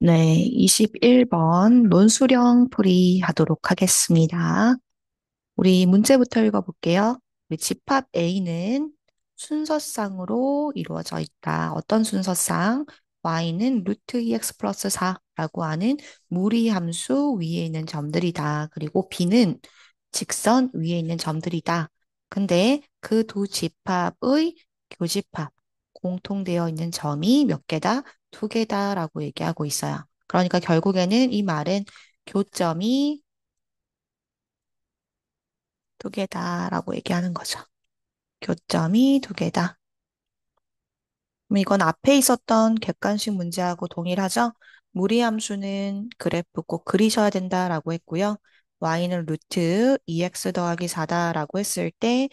네, 21번 논수령 풀이 하도록 하겠습니다. 우리 문제부터 읽어볼게요. 우리 집합 A는 순서쌍으로 이루어져 있다. 어떤 순서쌍? y는 루트 2x 플러스 4라고 하는 무리함수 위에 있는 점들이다. 그리고 b는 직선 위에 있는 점들이다. 근데 그 두 집합의 교집합, 공통되어 있는 점이 몇 개다? 두 개다라고 얘기하고 있어요. 그러니까 결국에는 이 말은 교점이 두 개다라고 얘기하는 거죠. 교점이 두 개다. 그럼 이건 앞에 있었던 객관식 문제하고 동일하죠? 무리함수는 그래프 꼭 그리셔야 된다라고 했고요. y는 루트 2x 더하기 4다라고 했을 때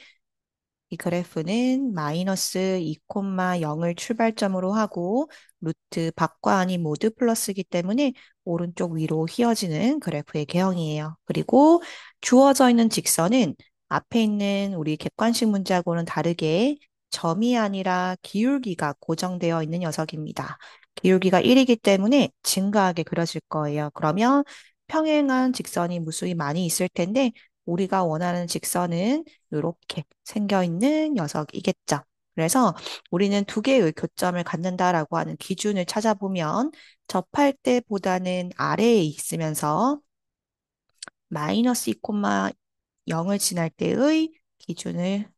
이 그래프는 마이너스 2,0을 출발점으로 하고 루트 밖과 안이 모두 플러스이기 때문에 오른쪽 위로 휘어지는 그래프의 개형이에요. 그리고 주어져 있는 직선은 앞에 있는 우리 객관식 문제하고는 다르게 점이 아니라 기울기가 고정되어 있는 녀석입니다. 기울기가 1이기 때문에 증가하게 그려질 거예요. 그러면 평행한 직선이 무수히 많이 있을 텐데 우리가 원하는 직선은 이렇게 생겨있는 녀석이겠죠. 그래서 우리는 두 개의 교점을 갖는다라고 하는 기준을 찾아보면 접할 때보다는 아래에 있으면서 마이너스 2,0을 지날 때의 기준을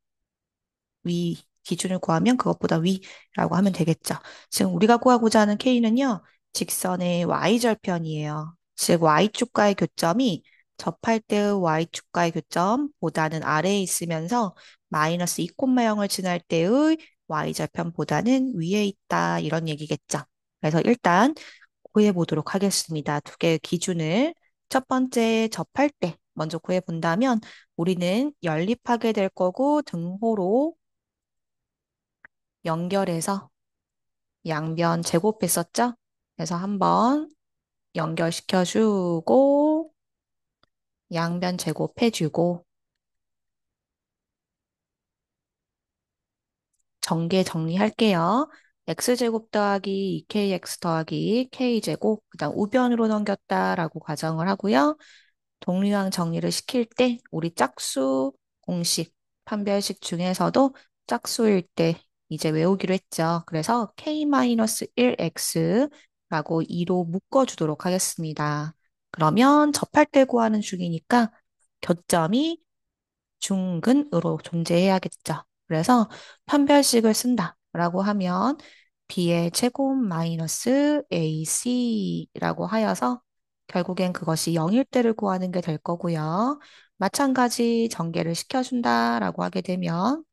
기준을 구하면 그것보다 위라고 하면 되겠죠. 지금 우리가 구하고자 하는 K는요, 직선의 Y절편이에요. 즉, Y축과의 교점이 접할 때의 Y축과의 교점보다는 아래에 있으면서 마이너스 2,0을 지날 때의 Y절편보다는 위에 있다. 이런 얘기겠죠. 그래서 일단 구해 보도록 하겠습니다. 두 개의 기준을. 첫 번째, 접할 때 먼저 구해 본다면 우리는 연립하게 될 거고 등호로 연결해서 양변 제곱했었죠? 그래서 한번 연결시켜주고 양변 제곱해주고 전개 정리할게요. x제곱 더하기 2kx 더하기 k제곱 그다음 우변으로 넘겼다라고 가정을 하고요. 동류항 정리를 시킬 때 우리 짝수 공식 판별식 중에서도 짝수일 때 이제 외우기로 했죠. 그래서 k-1x라고 2로 묶어주도록 하겠습니다. 그러면 접할 때 구하는 중이니까 교점이 중근으로 존재해야겠죠. 그래서 판별식을 쓴다라고 하면 b의 제곱 마이너스 ac라고 하여서 결국엔 그것이 0일 때를 구하는 게 될 거고요. 마찬가지 전개를 시켜준다라고 하게 되면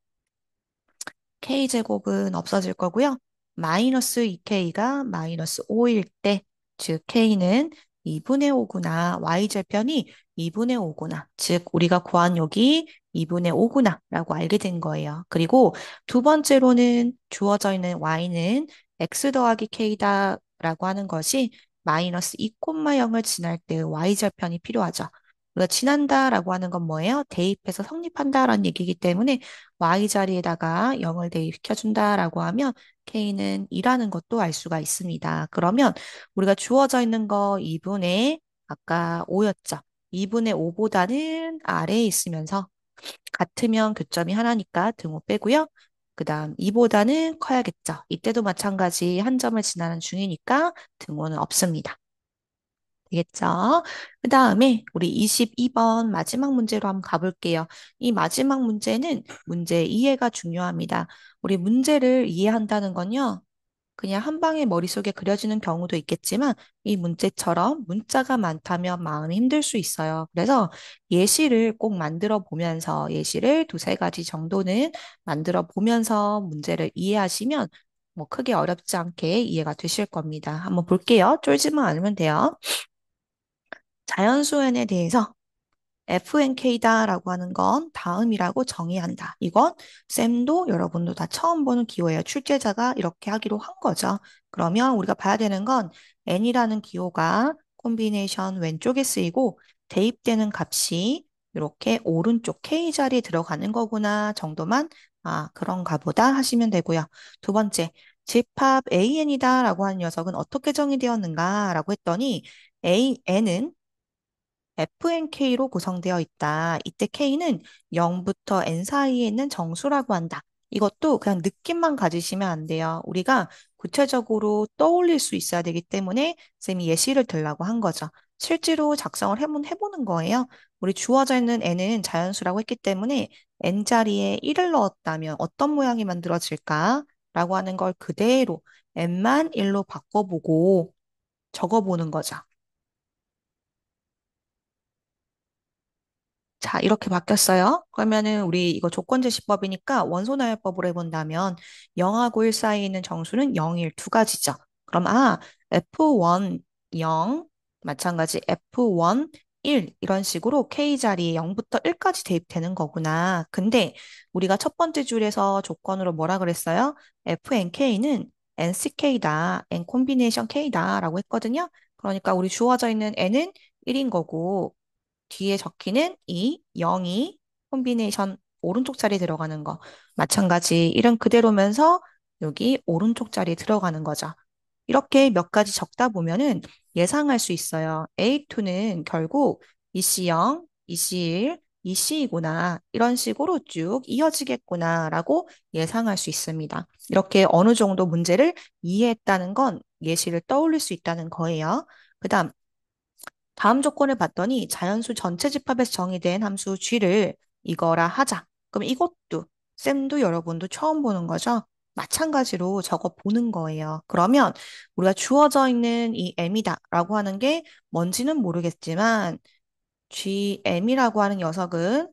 k제곱은 없어질 거고요. 마이너스 2k가 마이너스 5일 때, 즉 k는 2분의 5구나, y절편이 2분의 5구나, 즉 우리가 구한 여기 2분의 5구나 라고 알게 된 거예요. 그리고 두 번째로는 주어져 있는 y는 x 더하기 k다 라고 하는 것이 마이너스 2,0을 지날 때 y절편이 필요하죠. 우리가 지난다라고 하는 건 뭐예요? 대입해서 성립한다라는 얘기이기 때문에 y 자리에다가 0을 대입시켜준다라고 하면 k는 2라는 것도 알 수가 있습니다. 그러면 우리가 주어져 있는 거 2분의 아까 5였죠. 2분의 5보다는 아래에 있으면서 같으면 교점이 하나니까 등호 빼고요. 그 다음 2보다는 커야겠죠. 이때도 마찬가지 한 점을 지나는 중이니까 등호는 없습니다. 되겠죠? 그 다음에 우리 22번 마지막 문제로 한번 가볼게요. 이 마지막 문제는 문제 이해가 중요합니다. 우리 문제를 이해한다는 건요. 그냥 한 방에 머릿속에 그려지는 경우도 있겠지만 이 문제처럼 문자가 많다면 마음이 힘들 수 있어요. 그래서 예시를 꼭 만들어 보면서 예시를 두세 가지 정도는 만들어 보면서 문제를 이해하시면 뭐 크게 어렵지 않게 이해가 되실 겁니다. 한번 볼게요. 쫄지만 않으면 돼요. 자연수엔에 대해서 FNK다라고 하는 건 다음이라고 정의해야 한다. 이건 쌤도 여러분도 다 처음 보는 기호예요. 출제자가 이렇게 하기로 한 거죠. 그러면 우리가 봐야 되는 건 N이라는 기호가 콤비네이션 왼쪽에 쓰이고 대입되는 값이 이렇게 오른쪽 K 자리에 들어가는 거구나 정도만 그런가 보다 하시면 되고요. 두 번째, 집합 AN이다라고 하는 녀석은 어떻게 정의되었는가라고 했더니 AN은 FNK로 구성되어 있다. 이때 K는 0부터 N 사이에 있는 정수라고 한다. 이것도 그냥 느낌만 가지시면 안 돼요. 우리가 구체적으로 떠올릴 수 있어야 되기 때문에 쌤이 예시를 들라고 한 거죠. 실제로 작성을 해보는 거예요. 우리 주어져 있는 N은 자연수라고 했기 때문에 N 자리에 1을 넣었다면 어떤 모양이 만들어질까? 라고 하는 걸 그대로 N만 1로 바꿔보고 적어보는 거죠. 자, 이렇게 바뀌었어요. 그러면은 우리 이거 조건제시법이니까 원소나열법으로 해본다면 0하고 1 사이에 있는 정수는 0, 1 두 가지죠. 그럼 F1 0 마찬가지 F1 1 이런 식으로 K 자리에 0부터 1까지 대입되는 거구나. 근데 우리가 첫 번째 줄에서 조건으로 뭐라 그랬어요? FNK는 NCK다, N 콤비네이션 K다라고 했거든요. 그러니까 우리 주어져 있는 N은 1인 거고 뒤에 적히는 이 0이 콤비네이션 오른쪽 자리에 들어가는 거. 마찬가지 이름 그대로면서 여기 오른쪽 자리에 들어가는 거죠. 이렇게 몇 가지 적다 보면은 예상할 수 있어요. A2는 결국 EC0, EC1, EC이구나. 이런 식으로 쭉 이어지겠구나라고 예상할 수 있습니다. 이렇게 어느 정도 문제를 이해했다는 건 예시를 떠올릴 수 있다는 거예요. 그다음 다음 조건을 봤더니 자연수 전체 집합에서 정의된 함수 g를 이거라 하자. 그럼 이것도 쌤도 여러분도 처음 보는 거죠? 마찬가지로 적어 보는 거예요. 그러면 우리가 주어져 있는 이 m이다라고 하는 게 뭔지는 모르겠지만 gm이라고 하는 녀석은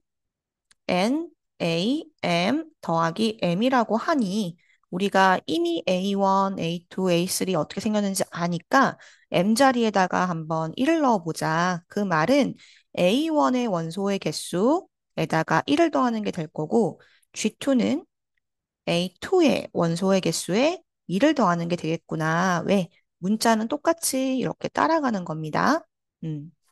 N, A, M 더하기 M이라고 하니 우리가 이미 A1, A2, A3 어떻게 생겼는지 아니까 M 자리에다가 한번 1을 넣어보자. 그 말은 A1의 원소의 개수에다가 1을 더하는 게 될 거고 G2는 A2의 원소의 개수에 2를 더하는 게 되겠구나. 왜? 문자는 똑같이 이렇게 따라가는 겁니다.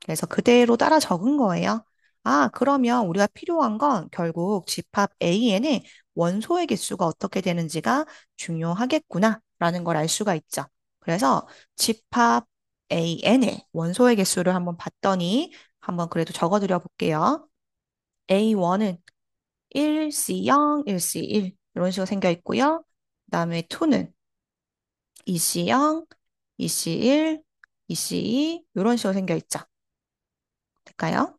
그래서 그대로 따라 적은 거예요. 아, 그러면 우리가 필요한 건 결국 집합 AN의 원소의 개수가 어떻게 되는지가 중요하겠구나. 라는 걸 알 수가 있죠. 그래서 집합 AN의 원소의 개수를 한번 봤더니 한번 그래도 적어드려 볼게요. A1은 1C0, 1C1 이런 식으로 생겨 있고요. 그다음에 2는 2C0, 2C1, 2C2 이런 식으로 생겨 있죠. 될까요?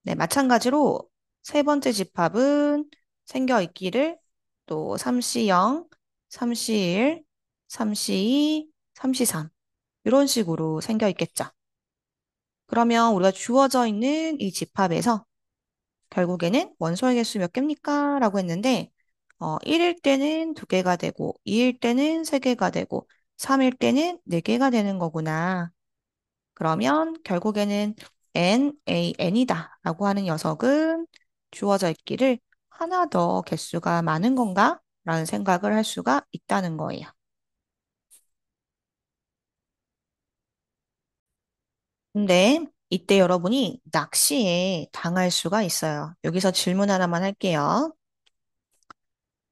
네, 마찬가지로 세 번째 집합은 생겨 있기를 또 3C0, 3C1, 3C2, 3C3 이런 식으로 생겨 있겠죠. 그러면 우리가 주어져 있는 이 집합에서 결국에는 원소의 개수 몇 개입니까? 라고 했는데 1일 때는 2개가 되고 2일 때는 3개가 되고 3일 때는 4개가 되는 거구나. 그러면 결국에는 NAN이다 라고 하는 녀석은 주어져 있기를 하나 더 개수가 많은 건가? 라는 생각을 할 수가 있다는 거예요. 근데 이때 여러분이 낚시에 당할 수가 있어요. 여기서 질문 하나만 할게요.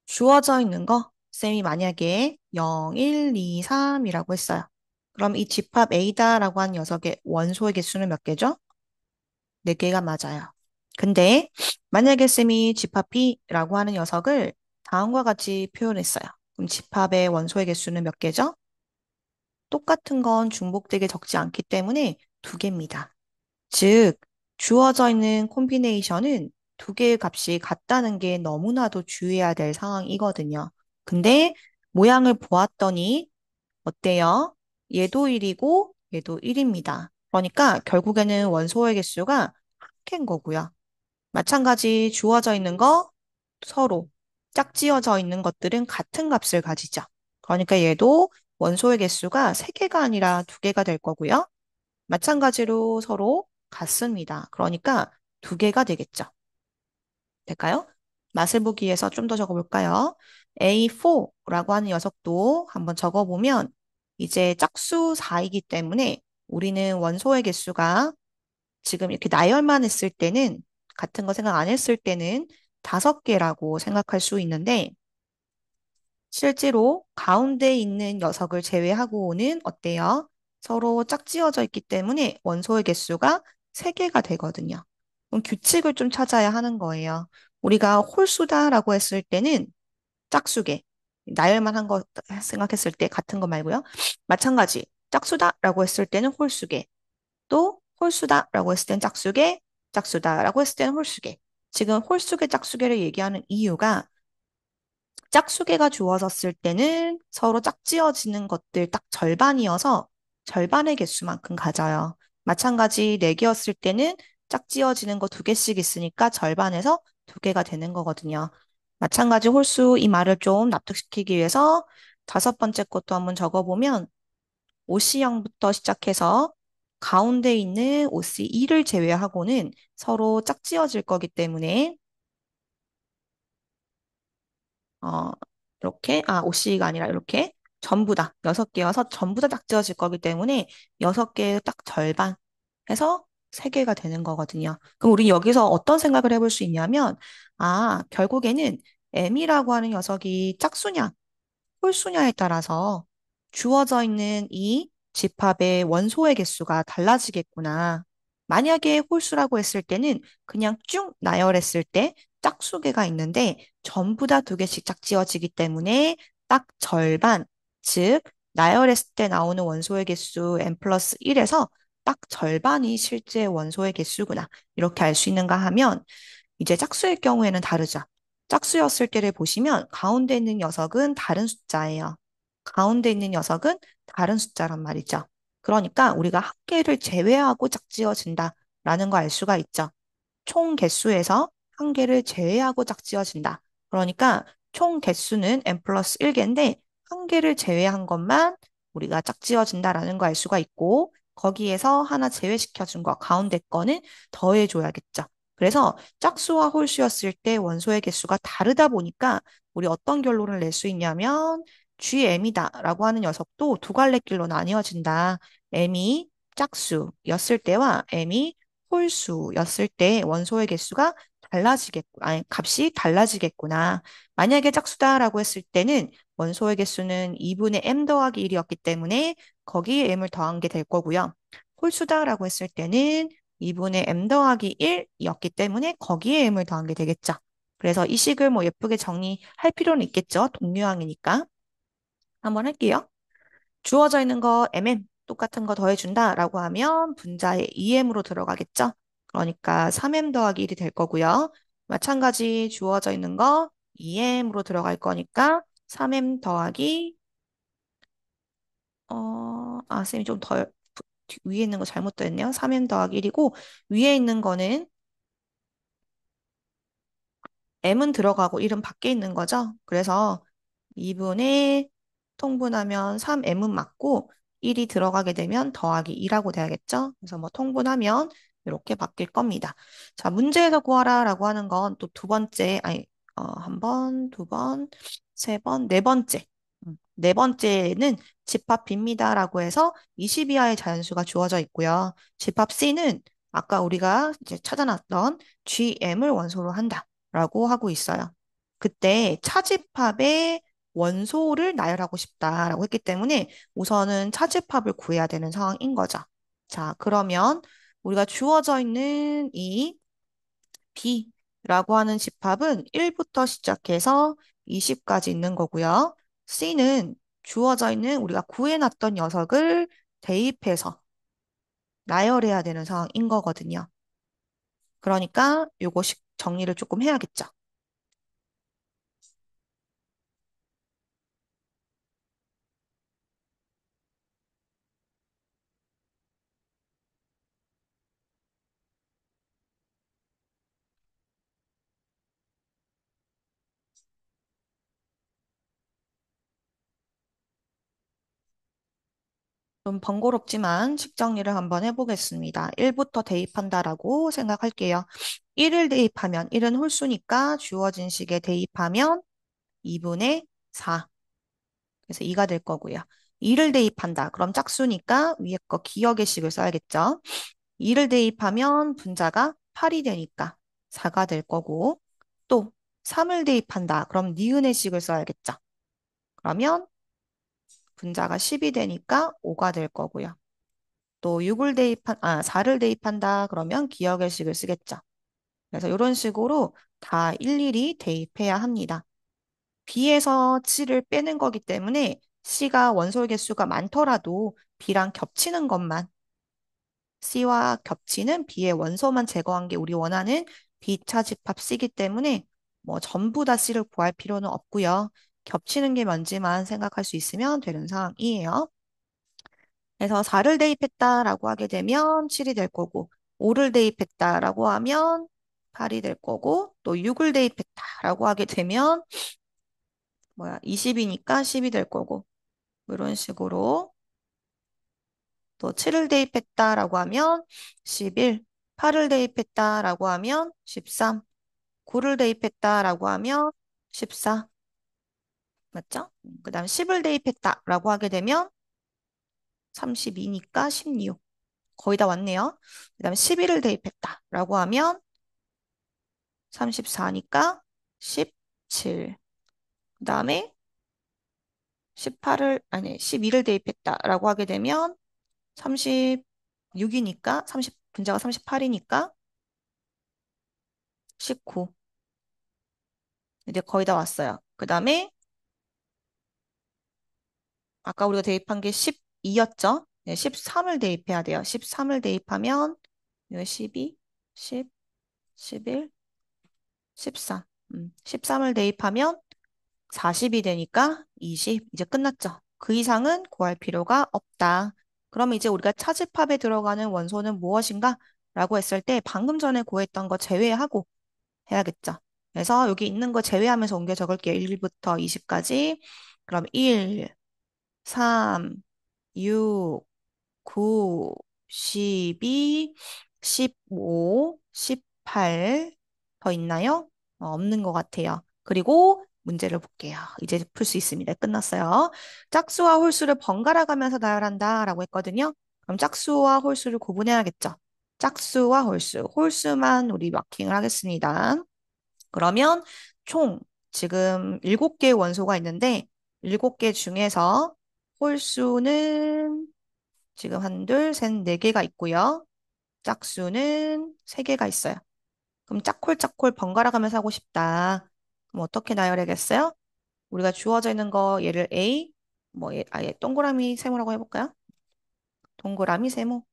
주어져 있는 거, 쌤이 만약에 0, 1, 2, 3이라고 했어요. 그럼 이 집합 A다라고 한 녀석의 원소의 개수는 몇 개죠? 4개가 맞아요. 근데 만약에 쌤이 집합 B라고 하는 녀석을 다음과 같이 표현했어요. 그럼 집합의 원소의 개수는 몇 개죠? 똑같은 건 중복되게 적지 않기 때문에 2개입니다. 즉, 주어져 있는 콤비네이션은 2개의 값이 같다는 게 너무나도 주의해야 될 상황이거든요. 근데 모양을 보았더니 어때요? 얘도 1이고 얘도 1입니다. 그러니까 결국에는 원소의 개수가 한 개인 거고요. 마찬가지 주어져 있는 거 서로 짝지어져 있는 것들은 같은 값을 가지죠. 그러니까 얘도 원소의 개수가 3개가 아니라 2개가 될 거고요. 마찬가지로 서로 같습니다. 그러니까 2개가 되겠죠. 될까요? 맛을 보기 위해서 좀 더 적어볼까요? A4라고 하는 녀석도 한번 적어보면 이제 짝수 4이기 때문에 우리는 원소의 개수가 지금 이렇게 나열만 했을 때는 같은 거 생각 안 했을 때는 5개라고 생각할 수 있는데 실제로 가운데 있는 녀석을 제외하고는 어때요? 서로 짝지어져 있기 때문에 원소의 개수가 3개가 되거든요. 그럼 규칙을 좀 찾아야 하는 거예요. 우리가 홀수다라고 했을 때는 짝수개, 나열만 한 거 생각했을 때 같은 거 말고요. 마찬가지, 짝수다라고 했을 때는 홀수개, 또 홀수다라고 했을 때는 짝수개, 짝수다라고 했을 때는 홀수개. 지금 홀수개, 짝수개를 얘기하는 이유가 짝수개가 주어졌을 때는 서로 짝지어지는 것들 딱 절반이어서 절반의 개수만큼 가져요. 마찬가지 4개였을 때는 짝지어지는 거 2개씩 있으니까 절반에서 2개가 되는 거거든요. 마찬가지 홀수 이 말을 좀 납득시키기 위해서 5번째 것도 한번 적어보면 OC0부터 시작해서 가운데 있는 OC2를 제외하고는 서로 짝지어질 거기 때문에 어, 이렇게, OC가 아니라 이렇게 전부 다, 6개여서 전부 다 딱 지어질 거기 때문에 6개의 딱 절반 해서 3개가 되는 거거든요. 그럼 우리 여기서 어떤 생각을 해볼 수 있냐면, 결국에는 M이라고 하는 녀석이 짝수냐, 홀수냐에 따라서 주어져 있는 이 집합의 원소의 개수가 달라지겠구나. 만약에 홀수라고 했을 때는 그냥 쭉 나열했을 때 짝수개가 있는데 전부 다 2개씩 짝지어지기 때문에 딱 절반, 즉 나열했을 때 나오는 원소의 개수 n 플러스 1에서 딱 절반이 실제 원소의 개수구나. 이렇게 알 수 있는가 하면 이제 짝수일 경우에는 다르죠. 짝수였을 때를 보시면 가운데 있는 녀석은 다른 숫자예요. 가운데 있는 녀석은 다른 숫자란 말이죠. 그러니까 우리가 한 개를 제외하고 짝지어진다라는 거 알 수가 있죠. 총 개수에서 한 개를 제외하고 짝지어진다. 그러니까 총 개수는 n 플러스 1개인데 한 개를 제외한 것만 우리가 짝지어진다라는 거 알 수가 있고 거기에서 하나 제외시켜준 거 가운데 거는 더해줘야겠죠. 그래서 짝수와 홀수였을 때 원소의 개수가 다르다 보니까 우리 어떤 결론을 낼 수 있냐면 GM이다라고 하는 녀석도 두 갈래 길로 나뉘어진다. M이 짝수였을 때와 M이 홀수였을 때 원소의 개수가 값이 달라지겠구나. 만약에 짝수다라고 했을 때는 원소의 개수는 2분의 m 더하기 1이었기 때문에 거기에 m을 더한 게 될 거고요. 홀수다라고 했을 때는 2분의 m 더하기 1이었기 때문에 거기에 m을 더한 게 되겠죠. 그래서 이 식을 뭐 예쁘게 정리할 필요는 있겠죠. 동류항이니까. 한번 할게요. 주어져 있는 거 mm 똑같은 거 더해준다라고 하면 분자에 2m으로 들어가겠죠? 그러니까 3m 더하기 1이 될 거고요. 마찬가지 주어져 있는 거 2m으로 들어갈 거니까 3m 더하기 쌤이 좀 더 위에 있는 거 잘못 됐네요. 3m 더하기 1이고 위에 있는 거는 m은 들어가고 1은 밖에 있는 거죠. 그래서 2분의 통분하면 3m은 맞고 1이 들어가게 되면 더하기 2라고 돼야겠죠. 그래서 뭐 통분하면 이렇게 바뀔 겁니다. 자, 문제에서 구하라라고 하는 건 또 두 번째, 한 번, 두 번, 세 번, 네 번째. 네 번째는 집합 B입니다라고 해서 20 이하의 자연수가 주어져 있고요. 집합 C는 아까 우리가 이제 찾아놨던 GM을 원소로 한다라고 하고 있어요. 그때 차집합의 원소를 나열하고 싶다라고 했기 때문에 우선은 차집합을 구해야 되는 상황인 거죠. 자, 그러면 우리가 주어져 있는 이 B라고 하는 집합은 1부터 시작해서 20까지 있는 거고요. C는 주어져 있는 우리가 구해놨던 녀석을 대입해서 나열해야 되는 상황인 거거든요. 그러니까 요거식 정리를 조금 해야겠죠. 좀 번거롭지만 식 정리를 한번 해보겠습니다. 1부터 대입한다라고 생각할게요. 1을 대입하면 1은 홀수니까 주어진 식에 대입하면 2분의 4. 그래서 2가 될 거고요. 2를 대입한다. 그럼 짝수니까 위에 거 기억의 식을 써야겠죠. 2를 대입하면 분자가 8이 되니까 4가 될 거고 또 3을 대입한다. 그럼 니은의 식을 써야겠죠. 그러면 분자가 10이 되니까 5가 될 거고요. 또 4를 대입한다 그러면 기억의 식을 쓰겠죠. 그래서 이런 식으로 다 일일이 대입해야 합니다. B에서 C를 빼는 거기 때문에 C가 원소의 개수가 많더라도 B랑 겹치는 것만 C와 겹치는 B의 원소만 제거한 게 우리 원하는 B차집합 C이기 때문에 뭐 전부 다 C를 구할 필요는 없고요. 겹치는 게 뭔지만 생각할 수 있으면 되는 상황이에요. 그래서 4를 대입했다라고 하게 되면 7이 될 거고 5를 대입했다라고 하면 8이 될 거고 또 6을 대입했다라고 하게 되면 20이니까 10이 될 거고 이런 식으로 또 7을 대입했다라고 하면 11, 8을 대입했다라고 하면 13, 9를 대입했다라고 하면 14, 맞죠? 그 다음 10을 대입했다라고 하게 되면 32니까 16, 거의 다 왔네요. 그 다음 11을 대입했다라고 하면 34니까 17, 그 다음에 12를 대입했다라고 하게 되면 36이니까, 분자가 38이니까 19. 이제 거의 다 왔어요. 그 다음에 아까 우리가 대입한 게 12였죠? 네, 13을 대입해야 돼요. 13을 대입하면 이거 12, 10, 11, 13. 13을 대입하면 40이 되니까 20. 이제 끝났죠. 그 이상은 구할 필요가 없다. 그럼 이제 우리가 차집합에 들어가는 원소는 무엇인가? 라고 했을 때 방금 전에 구했던 거 제외하고 해야겠죠. 그래서 여기 있는 거 제외하면서 옮겨 적을게요. 1부터 20까지. 그럼 1, 3, 6, 9, 12, 15, 18. 더 있나요? 없는 것 같아요. 그리고 문제를 볼게요. 이제 풀 수 있습니다. 끝났어요. 짝수와 홀수를 번갈아 가면서 나열한다 라고 했거든요. 그럼 짝수와 홀수를 구분해야겠죠. 짝수와 홀수, 홀수만 우리 마킹을 하겠습니다. 그러면 총 지금 7개의 원소가 있는데 7개 중에서 홀수는 지금 한, 둘, 셋, 네 개가 있고요. 짝수는 세 개가 있어요. 그럼 짝콜 번갈아 가면서 하고 싶다. 그럼 어떻게 나열해야겠어요? 우리가 주어져 있는 거 얘를 A, 아예 동그라미 세모라고 해볼까요? 동그라미 세모.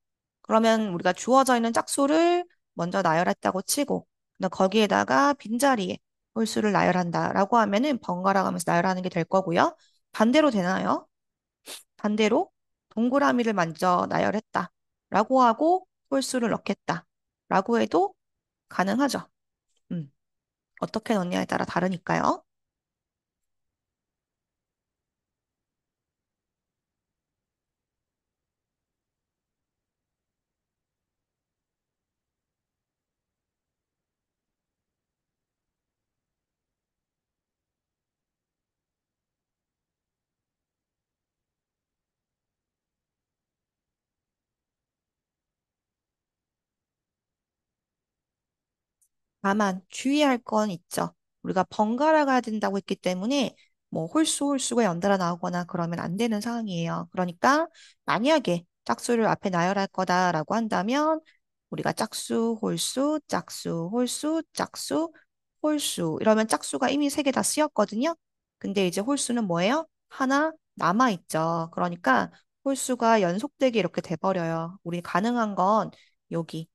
그러면 우리가 주어져 있는 짝수를 먼저 나열했다고 치고, 근데 거기에다가 빈자리에 홀수를 나열한다라고 하면은 번갈아 가면서 나열하는 게 될 거고요. 반대로 되나요? 반대로 동그라미를 먼저 나열했다라고 하고 홀수를 넣겠다라고 해도 가능하죠. 음, 어떻게 넣냐에 따라 다르니까요. 다만 주의할 건 있죠. 우리가 번갈아 가야 된다고 했기 때문에 뭐 홀수가 연달아 나오거나 그러면 안 되는 상황이에요. 그러니까 만약에 짝수를 앞에 나열할 거다라고 한다면 우리가 짝수, 홀수, 짝수, 홀수, 짝수, 홀수 이러면 짝수가 이미 세 개 다 쓰였거든요. 근데 이제 홀수는 뭐예요? 하나 남아 있죠. 그러니까 홀수가 연속되게 이렇게 돼버려요. 우리 가능한 건 여기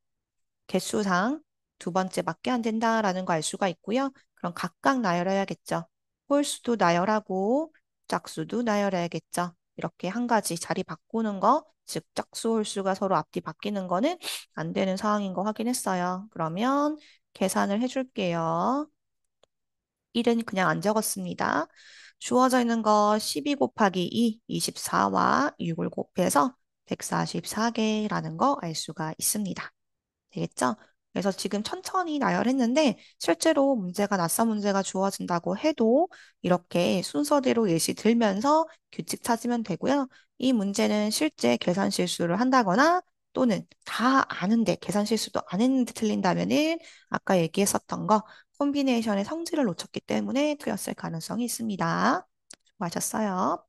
개수상 두 번째밖에 안 된다라는 거 알 수가 있고요. 그럼 각각 나열해야겠죠. 홀수도 나열하고 짝수도 나열해야겠죠. 이렇게 한 가지 자리 바꾸는 거, 즉 짝수, 홀수가 서로 앞뒤 바뀌는 거는 안 되는 상황인 거 확인했어요. 그러면 계산을 해줄게요. 1은 그냥 안 적었습니다. 주어져 있는 거 12 곱하기 2, 24와 6을 곱해서 144개라는 거 알 수가 있습니다. 되겠죠? 그래서 지금 천천히 나열했는데 실제로 문제가 낯선 문제가 주어진다고 해도 이렇게 순서대로 예시 들면서 규칙 찾으면 되고요. 이 문제는 실제 계산 실수를 한다거나 또는 다 아는데 계산 실수도 안 했는데 틀린다면은 아까 얘기했었던 거 콤비네이션의 성질을 놓쳤기 때문에 틀렸을 가능성이 있습니다. 수고하셨어요.